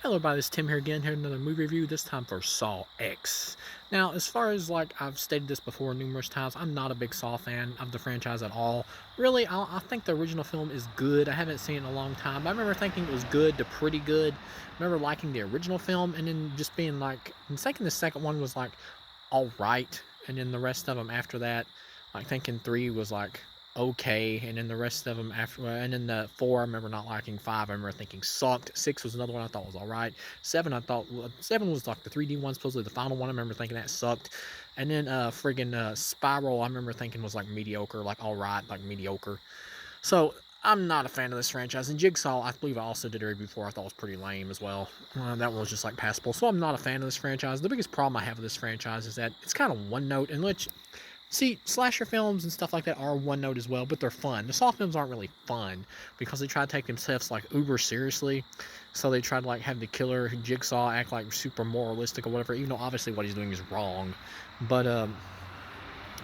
Hello everybody, it's Tim here again, here with another movie review, this time for Saw X. Now, as far as, I've stated this before numerous times, I'm not a big Saw fan of the franchise at all. Really, I think the original film is good. I haven't seen it in a long time, but I remember thinking it was good to pretty good. I remember liking the original film, and then just being and thinking the second one was, alright, and then the rest of them after that, thinking 3 was, okay, and then the rest of them after, and then the 4 I remember not liking. 5 I remember thinking sucked. 6 was another one I thought was all right. 7 I thought 7 was like the 3D one, supposedly the final one. I remember thinking that sucked. And then Spiral I remember thinking was like mediocre, like all right, like mediocre. So I'm not a fan of this franchise. And Jigsaw, I believe I also did a review before, I thought was pretty lame as well. That one was just like passable. So I'm not a fan of this franchise. The biggest problem I have with this franchise is that it's kind of one note, and which, see, slasher films and stuff like that are one note as well, but they're fun. The Saw films aren't really fun because they try to take themselves like uber seriously. So they try to have the killer Jigsaw act like super moralistic or whatever, even though obviously what he's doing is wrong. But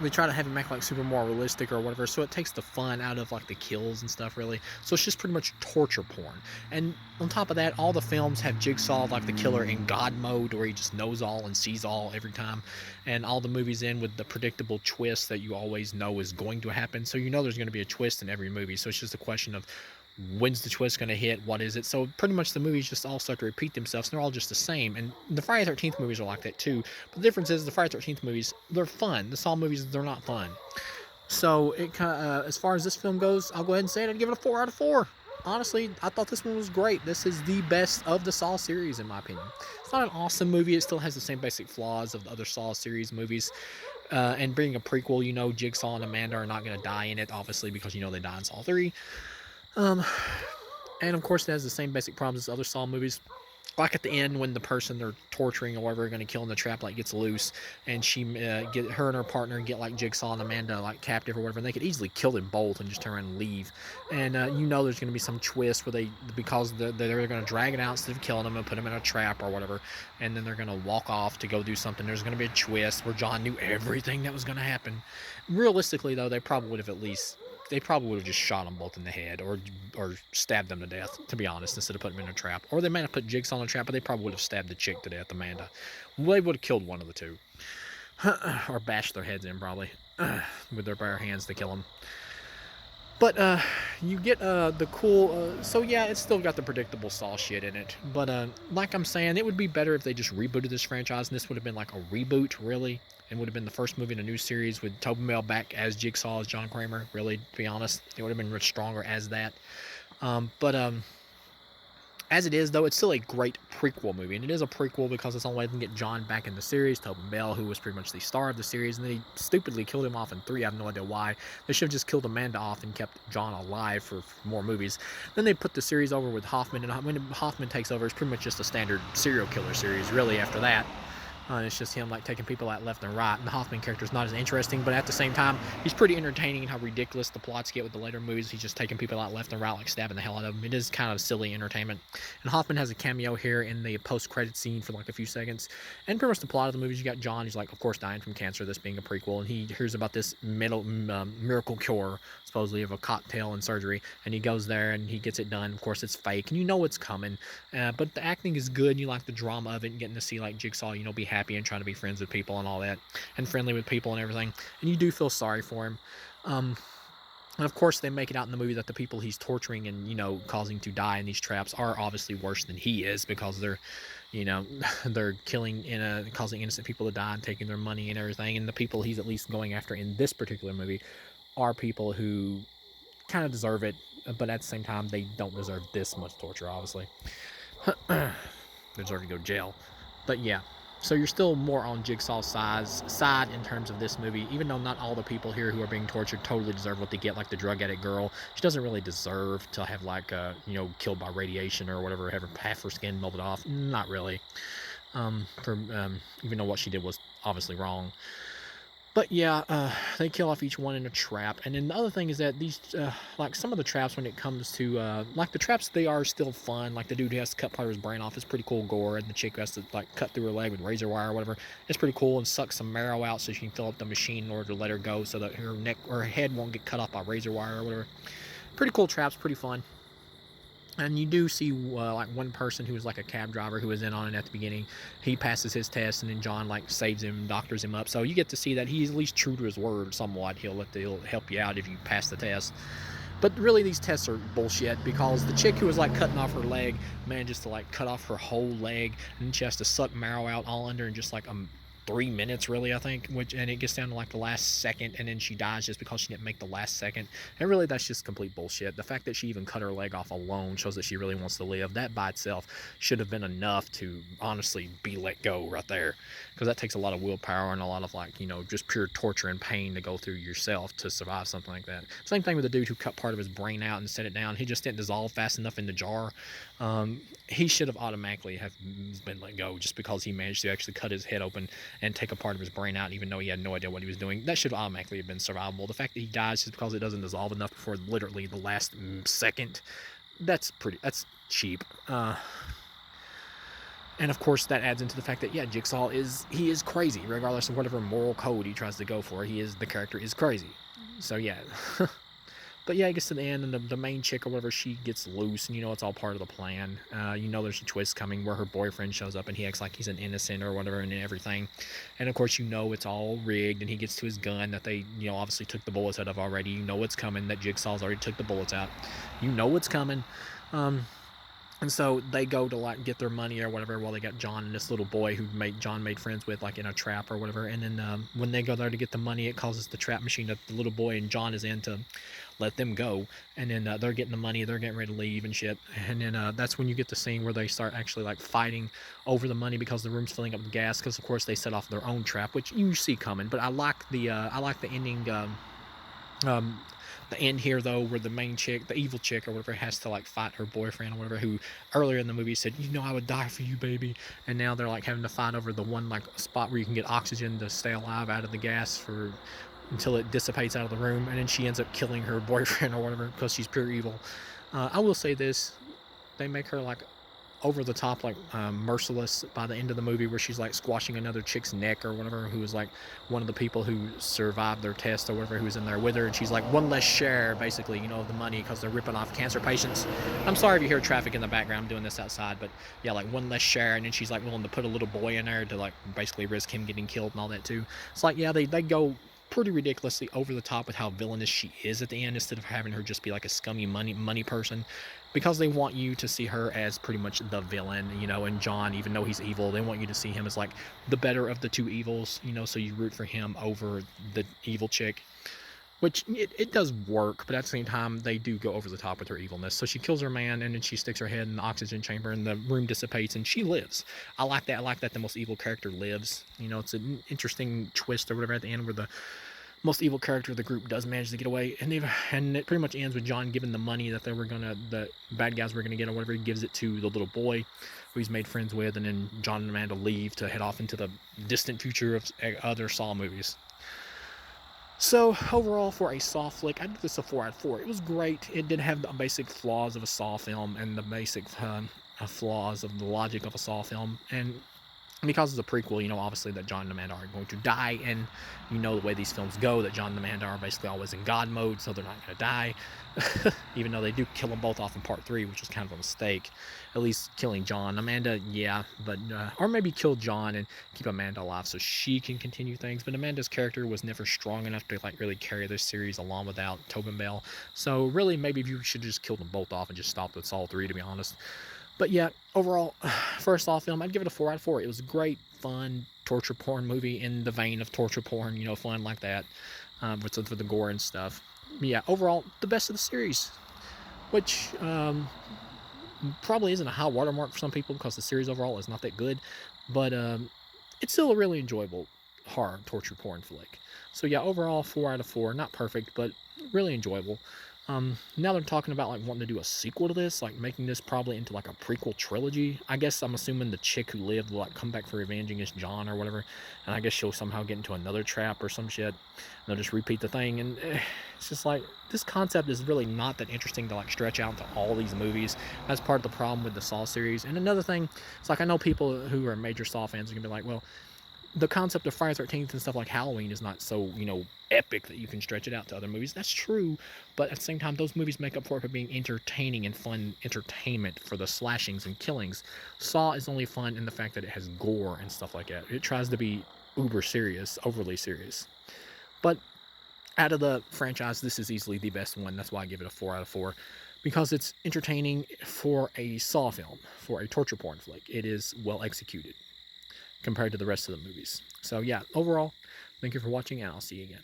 they try to have him act like super more realistic or whatever, so it takes the fun out of like the kills and stuff, really. So it's just pretty much torture porn. And on top of that, all the films have Jigsaw like the killer in God mode, where he just knows all and sees all every time, and all the movies end with the predictable twist that you always know is going to happen. So you know there's going to be a twist in every movie, so it's just a question of when's the twist going to hit, what is it. So pretty much the movies just all start to repeat themselves, and they're all just the same. And the Friday 13th movies are like that too, but the difference is the Friday 13th movies, they're fun. The Saw movies, they're not fun. So it kind of, as far as this film goes, I'll go ahead and say it and give it a 4 out of 4. Honestly, I thought this one was great. This is the best of the Saw series, in my opinion. It's not an awesome movie. It still has the same basic flaws of the other Saw series movies. And being a prequel, you know Jigsaw and Amanda are not going to die in it, obviously, because you know they die in Saw 3. Um, and of course, it has the same basic problems as other Saw movies. Like at the end, when the person they're torturing or whatever, going to kill in the trap, gets loose, and she get her and her partner get Jigsaw and Amanda captive or whatever, and they could easily kill them both and just turn around and leave. And you know there's going to be some twist where because they're going to drag it out instead of killing them and put them in a trap or whatever, and then they're going to walk off to go do something. There's going to be a twist where John knew everything that was going to happen. Realistically, though, they probably would have just shot them both in the head, or stabbed them to death, to be honest, instead of putting them in a trap. Or they might have put Jigsaw in a trap, but they probably would have stabbed the chick to death, Amanda. They would have killed one of the two. Or bashed their heads in, probably, with their bare hands to kill them. But you get the cool. So yeah, it's still got the predictable Saw shit in it. But like I'm saying, it would be better if they just rebooted this franchise, and this would have been like a reboot, really, and would have been the first movie in a new series with Tobin Bell back as Jigsaw, as John Kramer. Really, to be honest, it would have been much stronger as that. But as it is, though, it's still a great prequel movie, and it is a prequel because it's the only way they can get John back in the series. Tobin Bell, who was pretty much the star of the series, and then he stupidly killed him off in 3. I have no idea why. They should have just killed Amanda off and kept John alive for more movies. Then they put the series over with Hoffman, and when Hoffman takes over, it's pretty much just a standard serial killer series, really, after that. It's just him taking people out left and right, and the Hoffman character is not as interesting, but at the same time, he's pretty entertaining in how ridiculous the plots get with the later movies. He's just taking people out left and right, stabbing the hell out of them. It is kind of silly entertainment. And Hoffman has a cameo here in the post-credit scene for a few seconds. And pretty much the plot of the movies, you got John, who's of course dying from cancer, this being a prequel, and he hears about this miracle cure, supposedly, of a cocktail and surgery, and he goes there and he gets it done. Of course, it's fake, and you know it's coming, but the acting is good, and you like the drama of it, and getting to see Jigsaw, be happy and trying to be friends with people and all that, and friendly with people and everything, and you do feel sorry for him. And of course, they make it out in the movie that the people he's torturing and causing to die in these traps are obviously worse than he is, because they're they're causing innocent people to die and taking their money and everything. And the people he's at least going after in this particular movie are people who kind of deserve it, but at the same time, they don't deserve this much torture, obviously. They deserve to go to jail. But yeah, so you're still more on Jigsaw's side in terms of this movie, even though not all the people here who are being tortured totally deserve what they get, like the drug addict girl. She doesn't really deserve to have killed by radiation or whatever, have half her skin melted off. Not really. Even though what she did was obviously wrong. But yeah, they kill off each one in a trap. And then the other thing is that these, some of the traps, when it comes to, the traps, they are still fun. Like the dude who has to cut part of his brain off is pretty cool gore, and the chick who has to, cut through her leg with razor wire or whatever, it's pretty cool, and suck some marrow out so she can fill up the machine in order to let her go so that her neck or her head won't get cut off by razor wire or whatever. Pretty cool traps, pretty fun. And you do see like one person who was like a cab driver who was in on it at the beginning. He passes his test, and then John like saves him, doctors him up. So you get to see that he's at least true to his word somewhat. He'll help you out if you pass the test. But really, these tests are bullshit, because the chick who was like cutting off her leg manages to like cut off her whole leg, and she has to suck marrow out all under in just like 3 minutes, really, I think. And it gets down to like the last second, and then she dies just because she didn't make the last second. And really, that's just complete bullshit. The fact that she even cut her leg off alone shows that she really wants to live. That by itself should have been enough to honestly be let go right there, because that takes a lot of willpower and a lot of like, just pure torture and pain to go through yourself to survive something like that. Same thing with the dude who cut part of his brain out and set it down. He just didn't dissolve fast enough in the jar. He should have automatically have been let go, just because he managed to actually cut his head open and take a part of his brain out, even though he had no idea what he was doing. That should automatically have been survivable. The fact that he dies just because it doesn't dissolve enough before literally the last second, that's cheap. And of course, that adds into the fact that, yeah, Jigsaw is crazy, regardless of whatever moral code he tries to go for. The character is crazy. So yeah. But yeah, it gets to the end, and the main chick or whatever, she gets loose, and it's all part of the plan. There's a twist coming where her boyfriend shows up and he acts like he's an innocent or whatever and everything. And of course, it's all rigged, and he gets to his gun that they, obviously took the bullets out of already. You know what's coming, that Jigsaw's already took the bullets out. You know what's coming. And so they go to like get their money or whatever, while they got John and this little boy who John made friends with, like in a trap or whatever. And then when they go there to get the money, it causes the trap machine that the little boy and John is in to let them go. And then they're getting the money, they're getting ready to leave and shit. And then that's when you get the scene where they start actually like fighting over the money, because the room's filling up with gas, because of course they set off their own trap, which you see coming. But I like the ending. The end here, though, where the main chick, the evil chick or whatever, has to like fight her boyfriend or whatever, who earlier in the movie said, I would die for you, baby. And now they're like having to fight over the one like spot where you can get oxygen to stay alive out of the gas until it dissipates out of the room. And then she ends up killing her boyfriend or whatever, because she's pure evil. I will say this: they make her like over the top, like merciless by the end of the movie, where she's like squashing another chick's neck or whatever, who was like one of the people who survived their test or whatever, who's in there with her. And she's like, one less share, basically, of the money, because they're ripping off cancer patients. I'm sorry if you hear traffic in the background. I'm doing this outside, but yeah, like one less share. And then she's like willing to put a little boy in there to like basically risk him getting killed and all that too. It's like, yeah, they go pretty ridiculously over the top with how villainous she is at the end, instead of having her just be like a scummy money person, because they want you to see her as pretty much the villain, and John, even though he's evil, they want you to see him as like the better of the two evils, so you root for him over the evil chick, which it does work, but at the same time, they do go over the top with her evilness. So she kills her man, and then she sticks her head in the oxygen chamber, and the room dissipates, and she lives. I like that. I like that the most evil character lives. It's an interesting twist or whatever at the end, where the most evil character of the group does manage to get away, and it pretty much ends with John giving the money that the bad guys were gonna get or whatever. He gives it to the little boy who he's made friends with, and then John and Amanda leave to head off into the distant future of other Saw movies. So overall, for a Saw flick, I give this a 4 out of 4. It was great. It did have the basic flaws of a Saw film and the basic flaws of the logic of a Saw film, and because it's a prequel, obviously that John and Amanda are going to die, and the way these films go, that John and Amanda are basically always in God mode, so they're not going to die, even though they do kill them both off in part 3, which was kind of a mistake. At least killing John. Amanda, yeah, but or maybe kill John and keep Amanda alive so she can continue things, but Amanda's character was never strong enough to like really carry this series along without Tobin Bell, so really maybe you should just kill them both off and just stop with Saw 3, to be honest. But yeah, overall, for a Saw film, I'd give it a 4 out of 4. It was a great, fun, torture porn movie in the vein of torture porn, fun like that, with the gore and stuff. Yeah, overall, the best of the series, which probably isn't a high watermark for some people, because the series overall is not that good, but it's still a really enjoyable horror torture porn flick. So yeah, overall, 4 out of 4. Not perfect, but really enjoyable. Now they're talking about like wanting to do a sequel to this, like making this probably into like a prequel trilogy. I guess I'm assuming the chick who lived will like come back for revenge against John or whatever, and I guess she'll somehow get into another trap or some shit, and they'll just repeat the thing. And it's just like, this concept is really not that interesting to like stretch out into all these movies. That's part of the problem with the Saw series. And another thing, it's like, I know people who are major Saw fans are gonna be like, well, the concept of Friday the 13th and stuff like Halloween is not so, epic that you can stretch it out to other movies. That's true, but at the same time, those movies make up for it by being entertaining and fun entertainment for the slashings and killings. Saw is only fun in the fact that it has gore and stuff like that. It tries to be uber serious, overly serious. But out of the franchise, this is easily the best one. That's why I give it a 4 out of 4. Because it's entertaining for a Saw film, for a torture porn flick. It is well executed compared to the rest of the movies. So yeah, overall, thank you for watching, and I'll see you again.